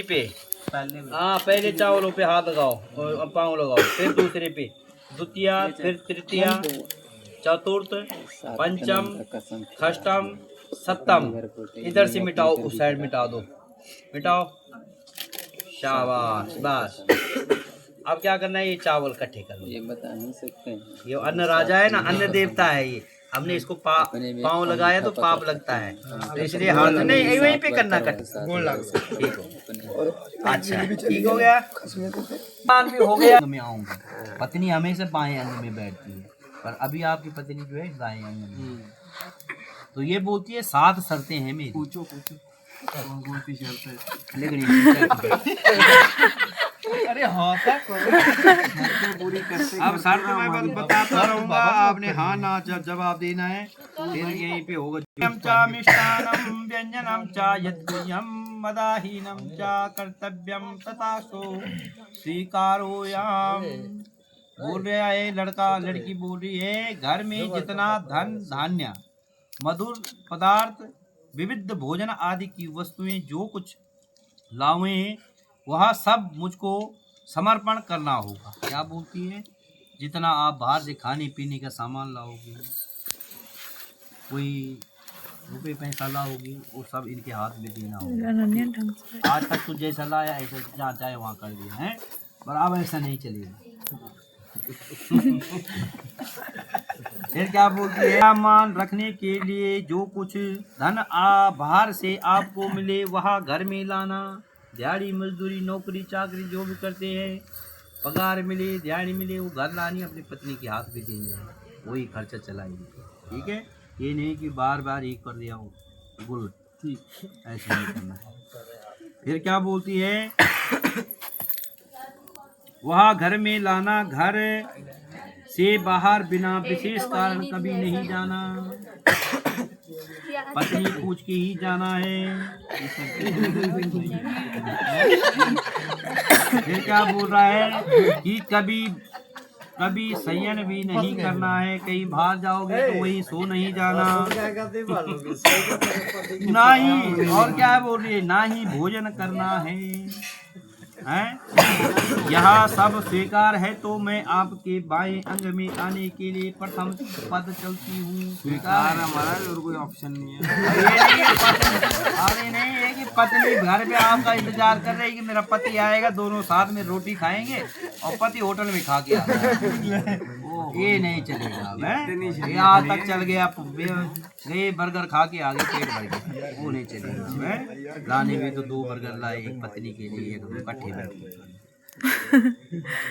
पे हाँ, पहले चावलों पे हाथ लगाओ और पाँव लगाओ, फिर दूसरे पे, द्वितीया, फिर तृतीया, चतुर्थ, पंचम, षष्टम, सप्तम। इधर से मिटाओ, उस साइड मिटा दो, मिटाओ। शाबाश, बस। अब क्या करना है, ये चावल इकट्ठे कर लो। ये बता नहीं सकते हैं। ये अन्न राजा है ना, अन्न देवता है ये। हमने इसको पाँव लगाया तो पाप लगता है, तो इसलिए हाथ नहीं, वहीं पे करना कट। ठीक हो, अच्छा ठीक हो गया। पान भी हो गया। में आऊंगा, पत्नी हमेशा बाएं अंग में बैठती है, पर अभी आपकी पत्नी जो है दाएं अंग में। तो ये बोलती है 7 शर्तें हैं मेरी। पूछो लेकिन अरे हाँ पूरी करते। अब शर्त मैं बताता रहूंगा, आपने हाँ ना जवाब देना है, फिर यहीं पे होगा। च मिष्टान्नम व्यंजनम च यद्गुह्यम मदाहीनम च कर्तव्यम तथा सो स्वीकारोयाम। बोल रहा है लड़का, लड़की बोल रही है, घर में जितना धन धान्य, मधुर पदार्थ, विविध भोजन आदि की वस्तुएं जो कुछ लावे, वह सब मुझको समर्पण करना होगा। क्या बोलती है, जितना आप बाहर से खाने पीने का सामान लाओगे, कोई रुपये पैसा लाओगे, वो सब इनके हाथ में देना होगा। आज तक तो जैसा लाया ऐसा जहाँ चाहे वहाँ कर दिया है, पर अब ऐसा नहीं चलेगा। फिर क्या बोलती है, सामान रखने के लिए जो कुछ धन बाहर से आपको मिले वह घर में लाना। दिहाड़ी मजदूरी नौकरी चाकरी जो भी करते हैं, पगार मिले दिहाड़ी मिले, वो घर लानी, अपनी पत्नी के हाथ भी देनी है, वही खर्चा चलाएगी। ठीक है, ये नहीं कि बार बार ये कर दिया हो गुल, ठीक ऐसे नहीं करना है। फिर क्या बोलती है, वह घर में लाना, घर से बाहर बिना विशेष कारण कभी नहीं जाना, पत्नी पूछ के ही जाना है। फिर क्या बोल रहा है कि कभी शयन भी नहीं करना है, कहीं बाहर जाओगे तो वही सो नहीं जाना। ना ही, और क्या बोल रही है, ना ही भोजन करना है, हैं? यहाँ सब स्वीकार है तो मैं आपके बाएं अंग में आने के लिए प्रथम पद चलती हूँ। स्वीकार हमारा और कोई ऑप्शन नहीं है। अरे नहीं है कि पत्नी घर पे आपका इंतजार कर रही है कि मेरा पति आएगा, दोनों साथ में रोटी खाएंगे, और पति होटल में खा के आएगा। ये नहीं चलेगा। यहाँ तक चल गया, गए बर्गर खा के आगे पेट भर गया, वो नहीं चलेगा। लाने में तो 2 बर्गर लाए, एक पत्नी के लिए, एक इकट्ठे में।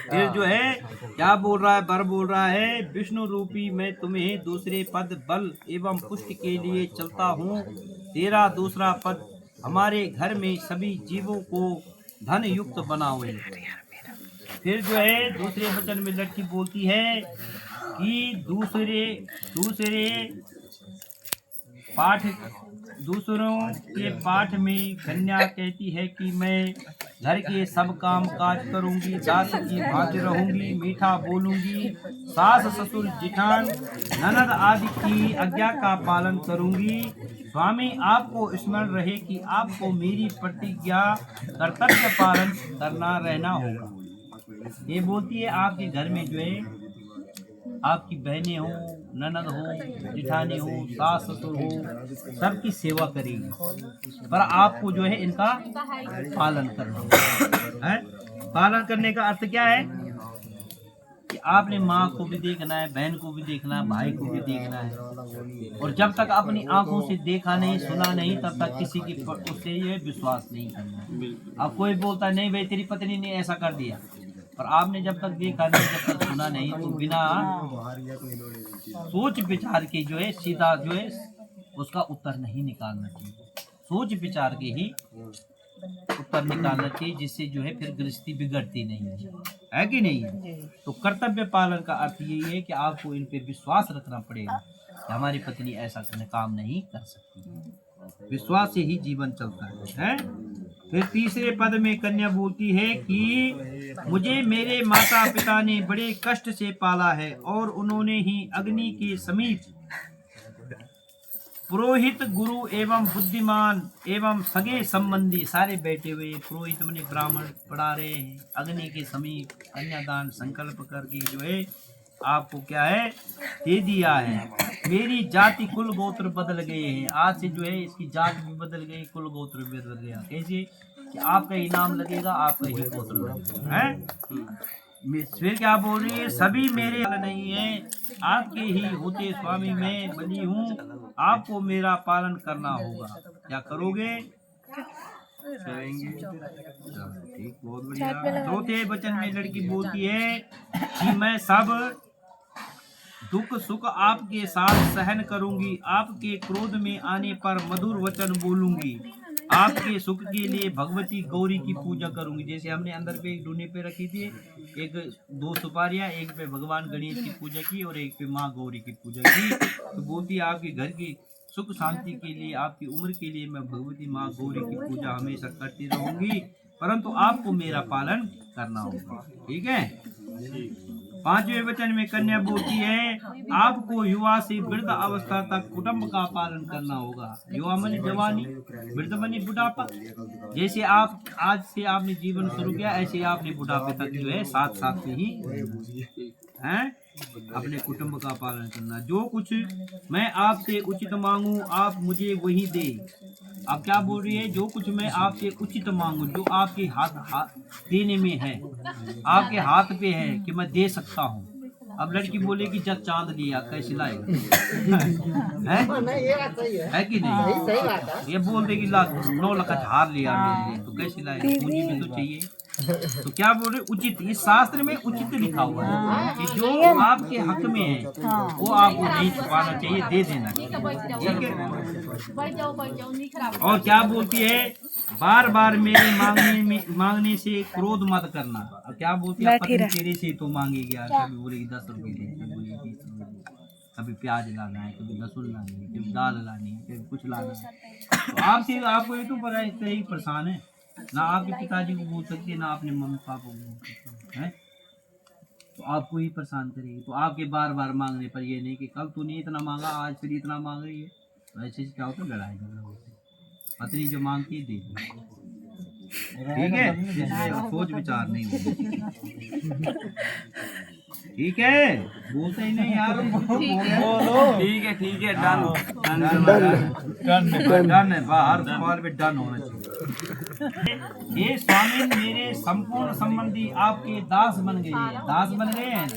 फिर जो है क्या बोल रहा है, बर बोल रहा है, विष्णु रूपी मैं तुम्हें दूसरे पद बल एवं पुष्टि के लिए चलता हूँ। तेरा दूसरा पद हमारे घर में सभी जीवों को धन युक्त बनाओ। फिर जो है दूसरे वचन में लड़की बोलती है कि दूसरों के पाठ में कन्या कहती है कि मैं घर के सब काम काज करूंगी, दास की भांति रहूंगी, मीठा बोलूंगी, सास ससुर जिठान ननद आदि की आज्ञा का पालन करूंगी। स्वामी आपको स्मरण रहे कि आपको मेरी प्रतिज्ञा कर्तव्य पालन करना रहना होगा। ये बोलती है आपके घर में जो है आपकी बहनें हो, ननद हो, जिठानी हो, सास ससुर हो, सबकी सेवा करेगी, पर आपको जो है इनका पालन करना है। पालन करने का अर्थ क्या है कि आपने माँ को भी देखना है, बहन को भी देखना है, भाई को भी देखना है, और जब तक अपनी आंखों से देखा नहीं सुना नहीं तब तक किसी की उससे ये विश्वास नहीं करना है। अब कोई बोलता नहीं भाई तेरी पत्नी ने ऐसा कर दिया, पर आपने जब तक देखा नहीं, जब तक सुना नहीं, तो बिना सोच विचार के जो है सीधा जो है उसका उत्तर नहीं निकालना चाहिए। सोच विचार के ही उत्तर निकालना चाहिए, जिससे जो है फिर गृहस्थी बिगड़ती नहीं है कि नहीं है। तो कर्तव्य पालन का अर्थ यही है कि आपको इन पे विश्वास रखना पड़ेगा कि हमारी पत्नी ऐसा काम नहीं कर सकती। विश्वास से ही जीवन चलता है। फिर तीसरे पद में कन्या बोलती है कि मुझे मेरे माता पिता ने बड़े कष्ट से पाला है और उन्होंने ही अग्नि के समीप पुरोहित, गुरु एवं बुद्धिमान एवं सगे संबंधी सारे बैठे हुए। पुरोहित मने ब्राह्मण पढ़ा रहे हैं। अग्नि के समीप कन्यादान संकल्प करके जो है आपको क्या है दे दिया है। मेरी जाति कुल गोत्र बदल गए हैं। आज से जो है इसकी जात भी बदल गई, कुल गोत्र भी बदल गया। कैसे कि आपका इनाम लगेगा, आपका ही गोत्र लगेगा है। फिर क्या बोल रही है, सभी मेरे नहीं है, आपके ही होते स्वामी मैं बली हूँ। आपको मेरा पालन करना होगा। क्या करोगे? ठीक, बहुत बढ़िया। चौथे वचन में लड़की बोलती है कि मैं सब दुख सुख आपके साथ सहन करूंगी। आपके क्रोध में आने पर मधुर वचन बोलूंगी। आपके सुख के लिए भगवती गौरी की पूजा करूंगी। जैसे हमने अंदर पे एक डूने पे रखी थी, एक 2 सुपारियां, एक पे भगवान गणेश की पूजा की और एक पे माँ गौरी की पूजा की। तो बोलती है आपके घर की सुख शांति के लिए, आपकी उम्र के लिए मैं भगवती माँ गौरी की पूजा हमेशा करती रहूंगी, परंतु आपको मेरा पालन करना होगा। ठीक है। 5वें वचन में कन्या बोलती है आपको युवा से वृद्ध अवस्था तक कुटुंब का पालन करना होगा। युवा माने जवानी, वृद्ध माने बुढ़ापा। जैसे आप आज से आपने जीवन शुरू किया, ऐसे आपने बुढ़ापे तक जो है साथ साथ में ही हैं अपने कुटुंब का पालन करना। जो कुछ मैं आपसे उचित मांगू आप मुझे वही दे। अब क्या बोल रही है, जो कुछ मैं आपसे उचित मांगू, जो आपके हाथ देने में है, आपके हाथ पे है कि मैं दे सकता हूँ। अब लड़की बोलेगी जब चांद लिया कैसे लाएगा? है कि नहीं? ये बोल देगी 9 लाख हार लिया मेरे लिए, तो कैसे लाएगा? पूंजी भी तो चाहिए। तो क्या बोल रहे उचित, इस शास्त्र में उचित लिखा हुआ है कि जो आपके हक में है वो आपको नहीं छुपाना चाहिए, दे देना चाहिए। ठीक है। और क्या बोलती है, बार बार मेरे मांगने से क्रोध मत करना। और क्या बोलती है, पत्नी तेरे से तो मांगेगी यार, कभी बोलेगी 10 रुपए दे, कभी बोलेगी 20 रुपए दे, कभी प्याज लाना है, कभी लहसुन लानी है, कभी दाल लानी है, कभी कुछ लाना है। तो आपसे आपको ये तो पता ही परेशान है ना। आपके पिताजी को बोल सकती है, ना अपने मम्मी पापा को बोल सकती है। तो आपको ही परेशान करेगी। तो आपके बार बार मांगने पर ये नहीं कि कल तूने इतना मांगा, आज फिर इतना मांग रही है, तो ऐसे क्या होता है, लड़ाई झगड़ा होता है। पत्नी जो मांगती है दे। ठीक है, इसमें सोच विचार नहीं होगी। ठीक है, बोलते ही नहीं यार। बोलो। ठीक है, डन है, बाहर सवाल में डन होना चाहिए। ये स्वामी मेरे संपूर्ण संबंधी आपके दास बन गए हैं। दास बन गए हैं।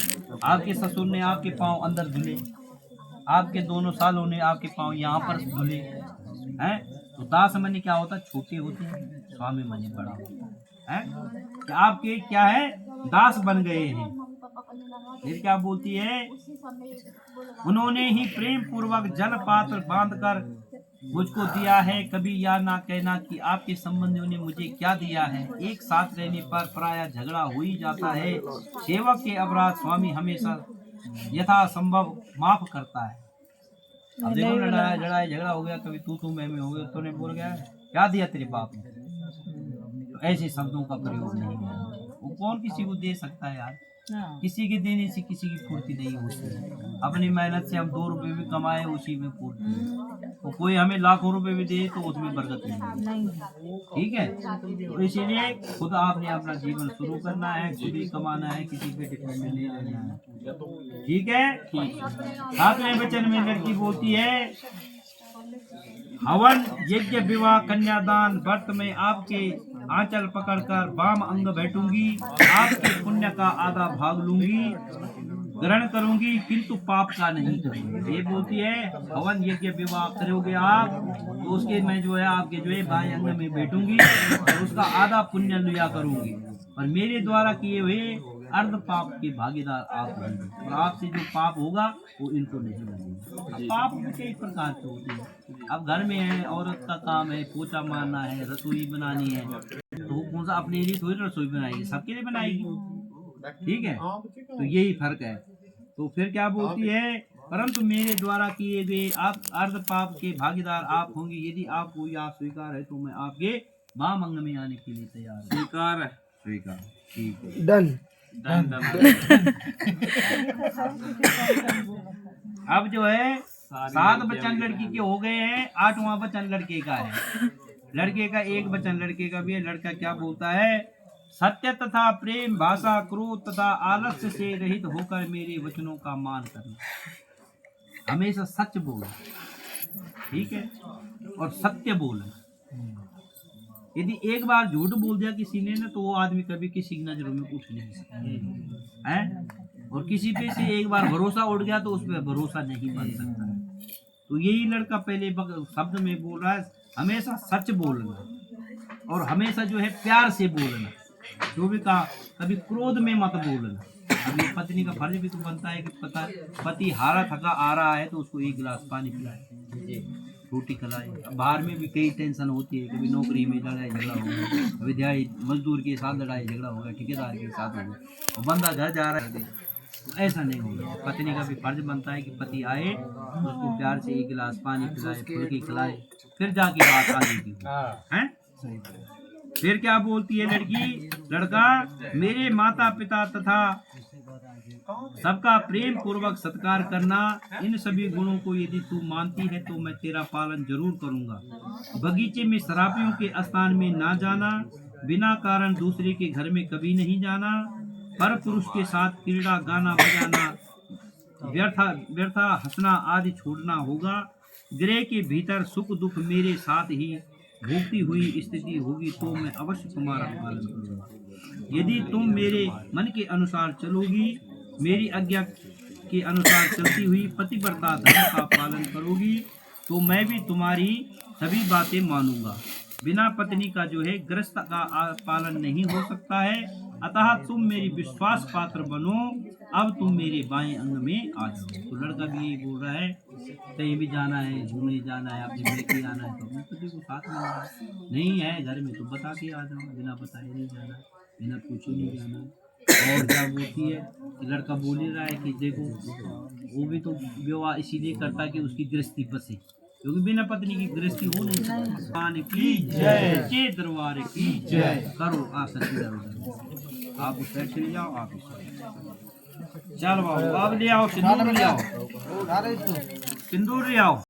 आपके ससुर ने आपके पांव अंदर धुले, आपके दोनों सालों ने आपके पांव यहाँ पर धुले हैं। तो दास मनी क्या होता है, छोटे होते हैं, स्वामी मनी बड़ा होता है। कि आपके क्या है, दास बन गए हैं। फिर क्या बोलती है, उन्होंने ही प्रेम पूर्वक जल पात्र बांधकर मुझको दिया है। कभी या ना कहना कि आपके संबंधियों ने मुझे क्या दिया है। एक साथ रहने पर प्राय झगड़ा हो ही जाता है। सेवक के अपराध स्वामी हमेशा यथा संभव माफ करता है। अब देखो लड़ाई झगड़ा हो गया, कभी तू मैं हो गया, तूने बोल गया क्या दिया तेरे बाप ने, तो ऐसे शब्दों का प्रयोग नहीं है। वो कौन किसी को दे सकता है यार। किसी के देने से किसी की पूर्ति नहीं होती। अपनी मेहनत से हम 2 रुपए भी कमाए उसी में पूर्ति है। तो कोई हमें लाखों रुपए भी दे तो उसमें बरकत नहीं। ठीक है, तो इसीलिए खुद आपने अपना जीवन शुरू करना है, खुद ही कमाना है, किसी पे डिपेंड नहीं रहना है। ठीक है। 7वें वचन में लड़की बोलती है हवन यज्ञ विवाह कन्यादान व्रत में आपके आंचल पकड़कर वाम अंग बैठूंगी। आपके पुण्य का आधा भाग लूंगी, ग्रहण करूंगी, किंतु पाप का नहीं करूंगी। ये बोलती है हवन यज्ञ विवाह करोगे आप तो उसके मैं जो है आपके जो है बाएं अंग में बैठूंगी और उसका आधा पुण्य लिया करूंगी, और मेरे द्वारा किए हुए अर्ध पाप के भागीदार आप होंगे, और आपसे जो पाप होगा वो इनको नहीं लगेगा। पाप कई प्रकार के होते हैं। अब घर में है, औरत का काम है पोछा मारना है, रसोई बनानी है, तो वो कौन सा अपने लिए थोड़ी रसोई बनाएगी, सबके लिए बनाएगी। ठीक है, तो यही फर्क है। तो फिर क्या बोलती है, परंतु मेरे द्वारा किए गए आप अर्ध पाप के भागीदार आप होंगे। यदि आपको आप स्वीकार है तो मैं आपके वाम अंग में आने के लिए तैयार हूं। स्वीकार है, स्वीकार। ठीक है, डन। अब जो है 7 वचन लड़की के हो गए हैं, 8वां वचन लड़के का है। लड़के का एक वचन लड़के का भी है। लड़का क्या बोलता है? सत्य तथा प्रेम भाषा क्रोध तथा आलस्य से रहित होकर मेरे वचनों का मान करना, हमेशा सच बोलना, ठीक है, और सत्य बोलना। यदि एक बार झूठ बोल दिया किसी ने ना, तो वो आदमी कभी किसी की नजरों में उठ नहीं सकता है। और किसी पे से एक बार भरोसा उठ गया तो उस पर भरोसा नहीं बन सकता है। तो यही लड़का पहले शब्द में बोल रहा है, हमेशा सच बोलना और हमेशा जो है प्यार से बोलना। जो भी कहा, कभी क्रोध में मत बोलना। अब ये पत्नी का फर्ज भी तो बनता है कि पति हारा थका आ रहा है तो उसको एक गिलास पानी पिलाए, रोटी खिलाए। अब बाहर में भी कई टेंशन होती है, कभी नौकरी में लड़ाई झगड़ा हो गया, कभी दिहाड़ी मजदूर के साथ लड़ाई झगड़ा हो गया, ठेकेदार के साथ हो गया, और बंदा घर जा रहा है, तो ऐसा नहीं होगा। पत्नी का भी फर्ज बनता है कि पति आए उसको प्यार से एक गिलास पानी पिलाए, फुल्की खिलाए, फिर जाके बात आगे की है। फिर क्या बोलती है लड़की? लड़का, मेरे माता पिता तथा सबका प्रेम पूर्वक सत्कार करना, इन सभी गुणों को यदि तू मानती है तो मैं तेरा पालन जरूर करूंगा। बगीचे में शराबियों के स्थान में ना जाना, बिना कारण दूसरे के घर में कभी नहीं जाना, पर पुरुष के साथ क्रीड़ा गाना बजाना, व्यर्था हंसना आदि छोड़ना होगा। गृह के भीतर सुख दुख मेरे साथ ही भोगती हुई स्थिति होगी तो मैं अवश्य तुम्हारा पालन करूंगा। यदि तुम मेरे मन के अनुसार चलोगी, मेरी आज्ञा के अनुसार चलती हुई पतिव्रता धर्म का पालन करोगी, तो मैं भी तुम्हारी सभी बातें मानूंगा। बिना पत्नी का जो है गृहस्थ का पालन नहीं हो सकता है। अतः तुम मेरी विश्वास पात्र बनो, अब तुम मेरे बाएं अंग में आ जाओ। तो लड़का भी यही बोल रहा है, कहीं भी जाना है, घूमने जाना है, अपने लेके आना है तो अपने पति को साथ में नहीं है घर में तो बता के आ जाओ, बिना बताए नहीं जाना, बिना पूछे नहीं जाना। और क्या बोलती है? लड़का बोल ही रहा है कि देखो वो भी तो विवाह इसीलिए करता है कि उसकी गृहस्थी बसे, क्योंकि बिना पत्नी की गृहस्थी हो नहीं सकती। पान की जय, दरबार की जय। करो आसन, आप उस साइड चले जाओ, आप इस साइड। चल बाबू अब ले आओ सिंदूर, ले आओ सिंदूर, ले आओ।